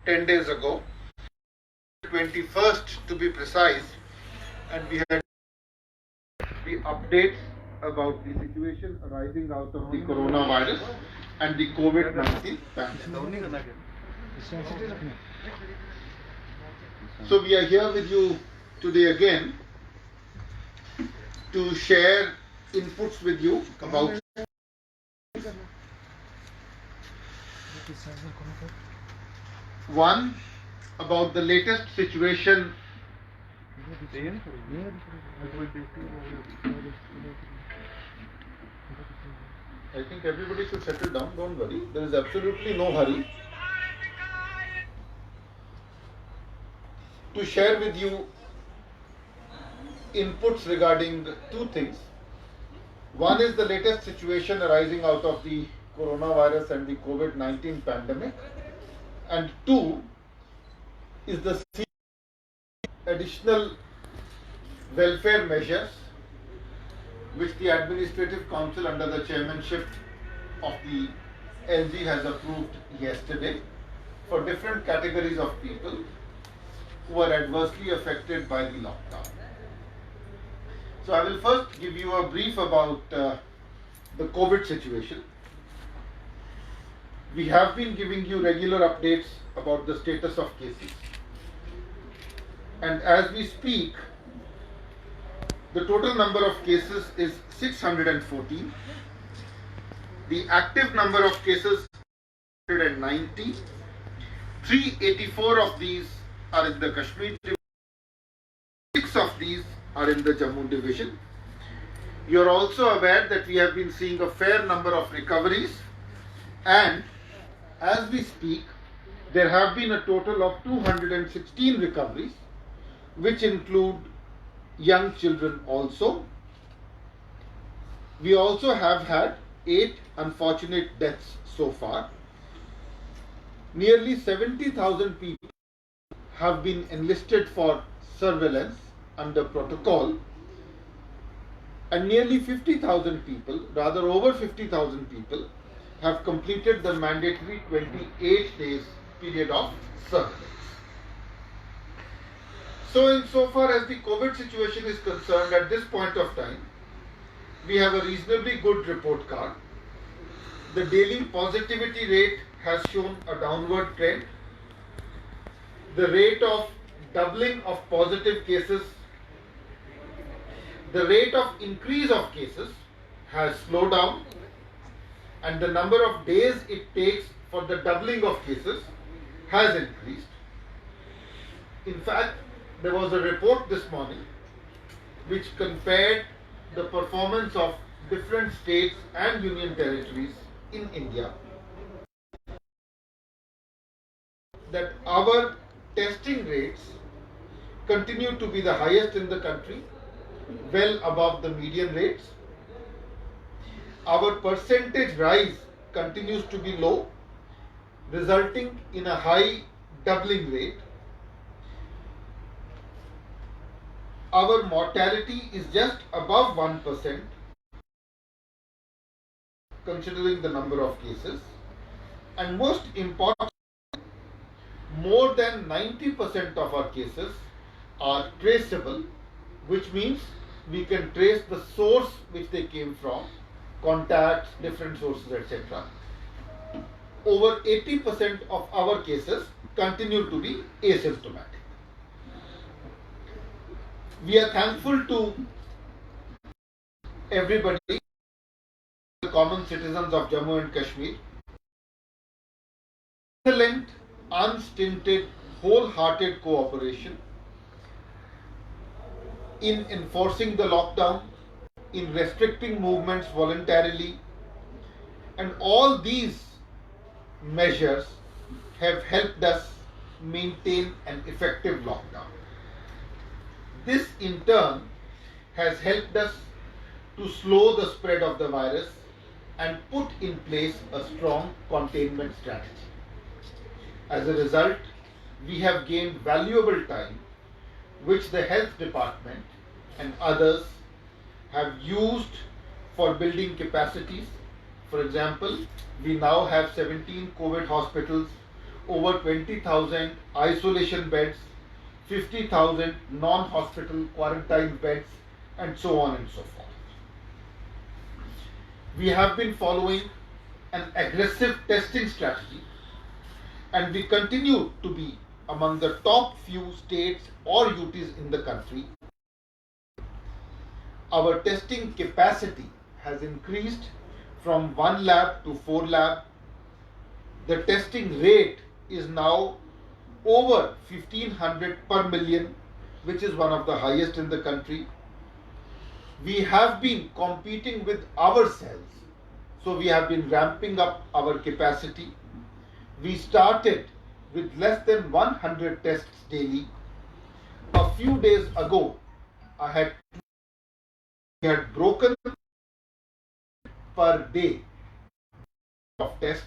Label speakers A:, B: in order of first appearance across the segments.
A: 10 days ago, 21st to be precise, and we had the updates about the situation arising out of the coronavirus and the COVID-19 pandemic. So we are here with you today again to share inputs with you about one, about the latest situation. I think everybody should settle down, don't worry. There is absolutely no hurry. To share with you inputs regarding two things. One is the latest situation arising out of the coronavirus and the COVID-19 pandemic. And two is the additional welfare measures which the Administrative Council under the chairmanship of the LG has approved yesterday for different categories of people who are adversely affected by the lockdown. So I will first give you a brief about the COVID situation. We have been giving you regular updates about the status of cases. And as we speak, the total number of cases is 614. The active number of cases is 190. 384 of these are in the Kashmir division. 6 of these are in the Jammu division. You are also aware that we have been seeing a fair number of recoveries, and as we speak, there have been a total of 216 recoveries, which include young children also. We also have had 8 unfortunate deaths so far. Nearly 70,000 people have been enlisted for surveillance under protocol, and nearly 50,000 people, rather over 50,000 people, have completed the mandatory 28 days period of surveillance. So insofar as the COVID situation is concerned, at this point of time, we have a reasonably good report card. The daily positivity rate has shown a downward trend. The rate of doubling of positive cases, the rate of increase of cases has slowed down, and the number of days it takes for the doubling of cases has increased. In fact, there was a report this morning which compared the performance of different states and union territories in India, that our testing rates continue to be the highest in the country, well above the median rates. Our percentage rise continues to be low, resulting in a high doubling rate. Our mortality is just above 1%, considering the number of cases, and most important, more than 90% of our cases are traceable, which means we can trace the source which they came from, contacts, different sources, etc. Over 80% of our cases continue to be asymptomatic. We are thankful to everybody, the common citizens of Jammu and Kashmir. Excellent, unstinted, wholehearted cooperation in enforcing the lockdown, in restricting movements voluntarily, and all these measures have helped us maintain an effective lockdown. This in turn has helped us to slow the spread of the virus and put in place a strong containment strategy. As a result, we have gained valuable time which the health department and others have used for building capacities. For example, we now have 17 COVID hospitals over 20,000 isolation beds, 50,000 non-hospital quarantine beds, and so on and so forth. We have been following an aggressive testing strategy, and we continue to be among the top few states or UTs in the country. Our testing capacity has increased from 1 lab to 4 lab. The testing rate is now over 1500 per million, which is one of the highest in the country. We have been competing with ourselves, so we have been ramping up our capacity. We started with less than 100 tests daily. A few days ago, we had broken per day of tests.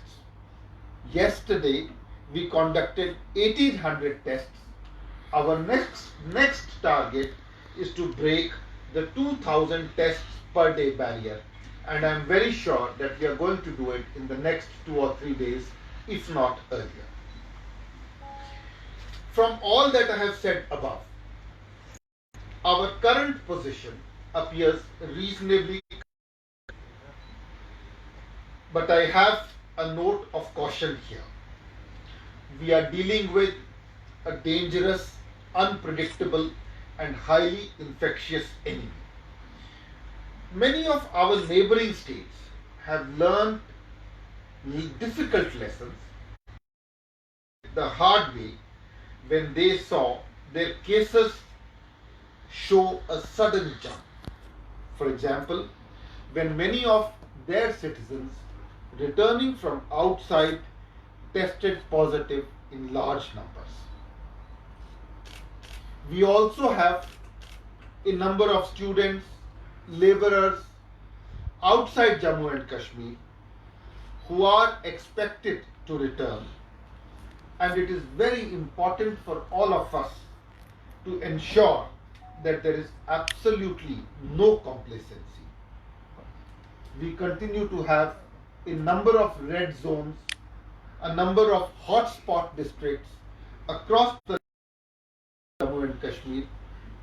A: Yesterday, we conducted 1800 tests. Our next target is to break the 2000 tests per day barrier, and I am very sure that we are going to do it in the next 2 or 3 days, if not earlier. From all that I have said above, our current position appears reasonably, but I have a note of caution here. We are dealing with a dangerous, unpredictable, and highly infectious enemy. Many of our neighboring states have learned difficult lessons the hard way when they saw their cases show a sudden jump. For example, when many of their citizens returning from outside tested positive in large numbers. We also have a number of students, laborers outside Jammu and Kashmir who are expected to return, and it is very important for all of us to ensure that there is absolutely no complacency. We continue to have a number of red zones, a number of hotspot districts across the Jammu and Kashmir,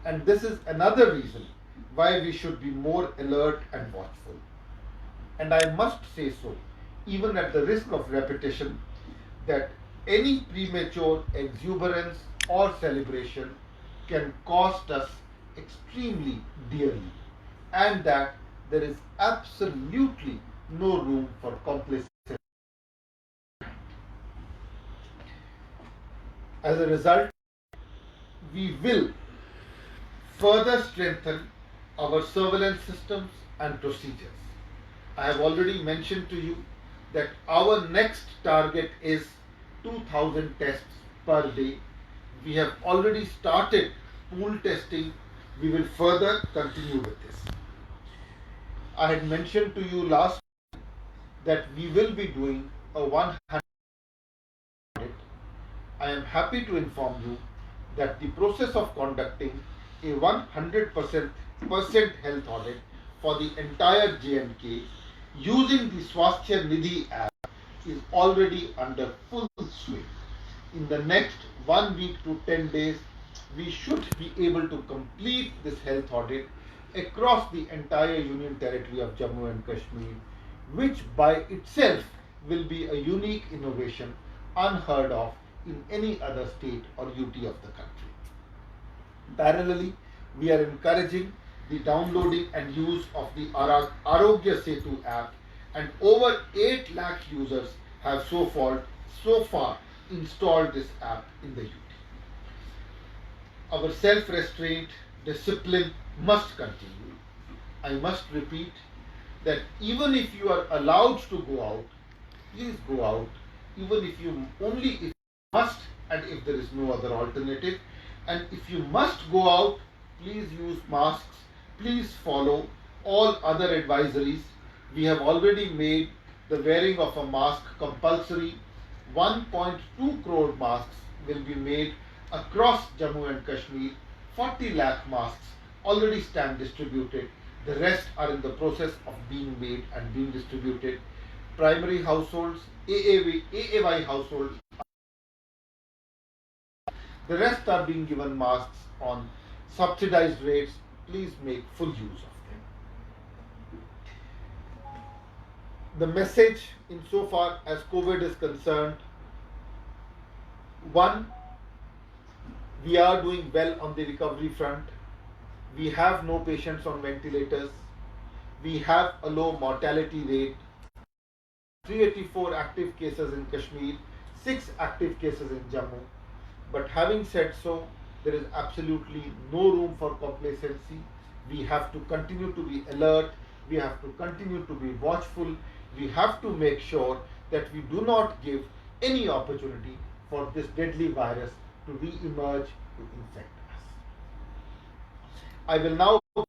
A: and this is another reason why we should be more alert and watchful. And I must say so, even at the risk of repetition, that any premature exuberance or celebration can cost us extremely dearly, and that there is absolutely no room for complacency. As a result, we will further strengthen our surveillance systems and procedures. I have already mentioned to you that our next target is 2000 tests per day. We have already started pool testing. We will further continue with this. I had mentioned to you last that we will be doing a 100 audit. I am happy to inform you that the process of conducting a 100% health audit for the entire J&K using the Swasthya Nidhi app is already under full swing. In the next 1 week to 10 days, we should be able to complete this health audit across the entire Union Territory of Jammu and Kashmir, which by itself will be a unique innovation unheard of in any other state or UT of the country. Parallelly, we are encouraging the downloading and use of the Arogya Setu app, and over 8 lakh users have so far installed this app in the UT. Our self-restraint, discipline must continue. I must repeat that even if you are allowed to go out, please go out, even if you must and if there is no other alternative. And if you must go out, please use masks, please follow all other advisories. We have already made the wearing of a mask compulsory. 1.2 crore masks will be made across Jammu and Kashmir. 40 lakh masks already stand distributed. The rest are in the process of being made and being distributed. Primary households, AAY households The rest are being given masks on subsidized rates. Please make full use of them. The message insofar as COVID is concerned: one, we are doing well on the recovery front. We have no patients on ventilators. We have a low mortality rate. 384 active cases in Kashmir, 6 active cases in Jammu. But having said so, there is absolutely no room for complacency. We have to continue to be alert. We have to continue to be watchful. We have to make sure that we do not give any opportunity for this deadly virus to re-emerge to infect us. I will now talk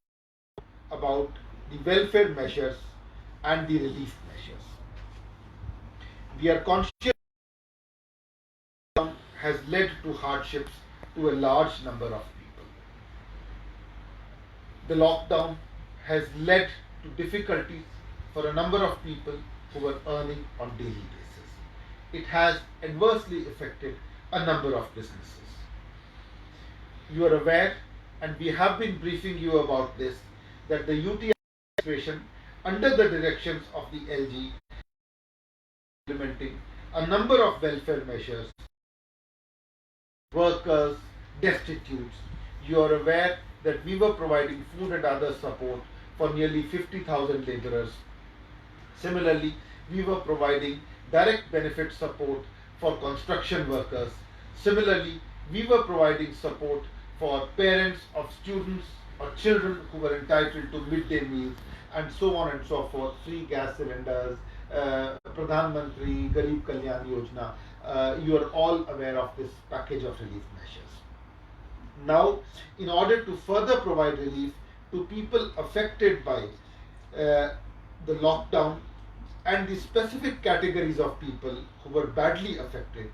A: about the welfare measures and the relief measures. We are conscious has led to hardships to a large number of people. The lockdown has led to difficulties for a number of people who were earning on daily basis. It has adversely affected a number of businesses. You are aware, and we have been briefing you about this, that the UTI administration, under the directions of the LG, implementing a number of welfare measures, workers, destitutes. You are aware that we were providing food and other support for nearly 50,000 laborers. Similarly, we were providing direct benefit support for construction workers. Similarly, we were providing support for parents of students or children who were entitled to midday meals, and so on and so forth, free gas cylinders, Pradhan Mantri Garib Kalyan Yojana. You are all aware of this package of relief measures. Now, in order to further provide relief to people affected by the lockdown and the specific categories of people who were badly affected,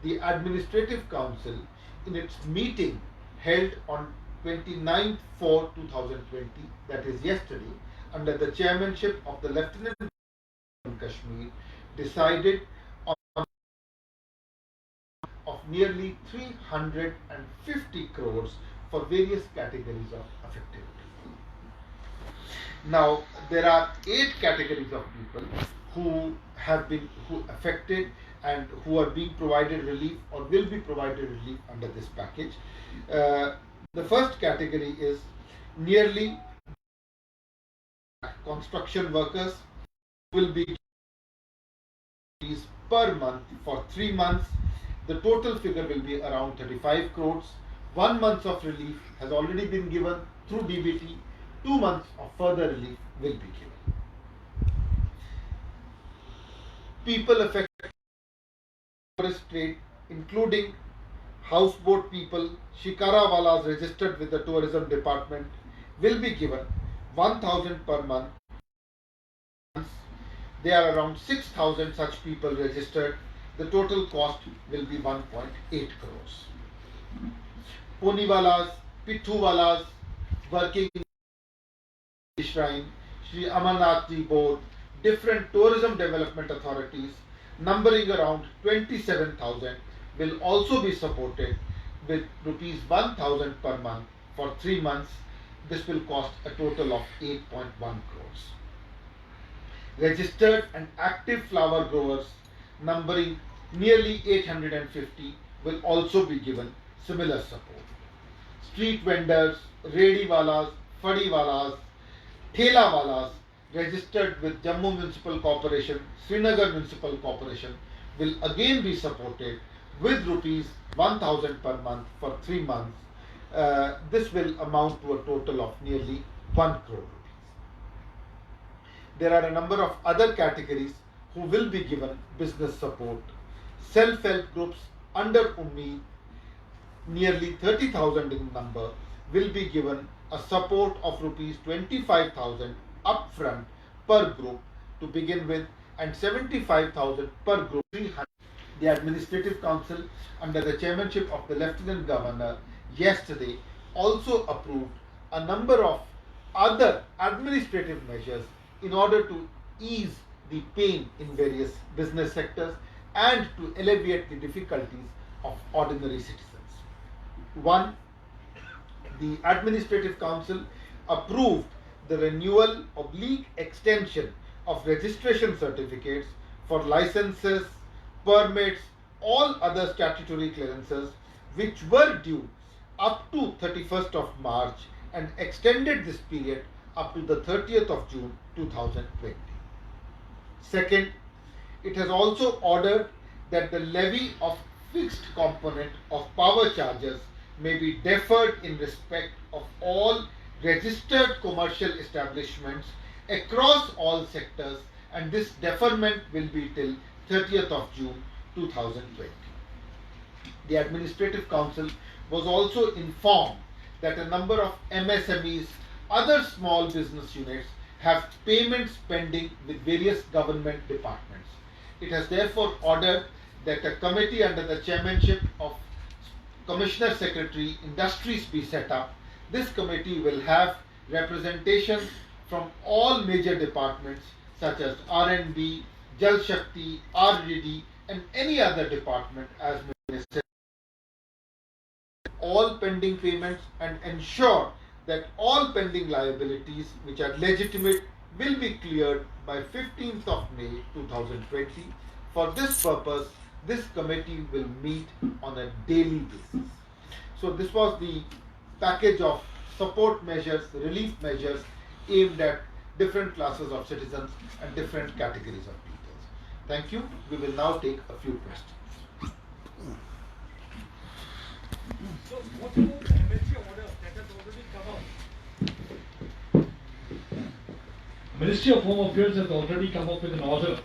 A: the Administrative Council, in its meeting held on 29/4/2020, that is yesterday, under the chairmanship of the Lieutenant Governor of Kashmir, decided on of nearly 350 crores for various categories of affected people. Now, there are 8 categories of people who have been affected and who are being provided relief or will be provided relief under this package. The first category is nearly construction workers will be per month for 3 months. The total figure will be around 35 crores. 1 month of relief has already been given through DBT. 2 months of further relief will be given. People affected by tourist trade, including houseboat people, shikarawalas registered with the tourism department, will be given 1,000 per month. There are around 6,000 such people registered. The total cost will be 1.8 crores. Poniwalas, Pithuwalas working in the Shrine, Sri Amarnath Ji Board, different tourism development authorities numbering around 27,000 will also be supported with rupees 1,000 per month for 3 months. This will cost a total of 8.1 crores. Registered and active flower growers numbering nearly 850 will also be given similar support. Street vendors, rediwalas, fadiwalas, thelawalas registered with Jammu Municipal Corporation, Srinagar Municipal Corporation will again be supported with rupees 1,000 per month for 3 months. This will amount to a total of nearly 1 crore rupees. There are a number of other categories who will be given business support. Self-help groups under Ummeed, nearly 30,000 in number, will be given a support of rupees 25,000 upfront per group to begin with, and 75,000 per group. The Administrative Council, under the chairmanship of the Lieutenant Governor, yesterday also approved a number of other administrative measures in order to ease the pain in various business sectors and to alleviate the difficulties of ordinary citizens. One, the Administrative Council approved the renewal / extension of registration certificates for licenses, permits, all other statutory clearances which were due up to 31st of March and extended this period up to the 30th of June 2020. Second, it has also ordered that the levy of fixed component of power charges may be deferred in respect of all registered commercial establishments across all sectors, and this deferment will be till 30th of June 2020. The Administrative Council was also informed that a number of MSMEs, other small business units, have payments pending with various government departments. It has therefore ordered that a committee under the chairmanship of Commissioner Secretary Industries be set up. This committee will have representation from all major departments such as R&B, Jal Shakti, RDD and any other department as necessary. All pending payments and ensure that all pending liabilities which are legitimate will be cleared by 15th of May 2020. For this purpose, this committee will meet on a daily basis. So this was the package of support measures, relief measures aimed at different classes of citizens and different categories of people. Thank you. We will now take a few questions.
B: So what about the MSC order that has already come out?
C: Ministry of Home Affairs has already come up with an order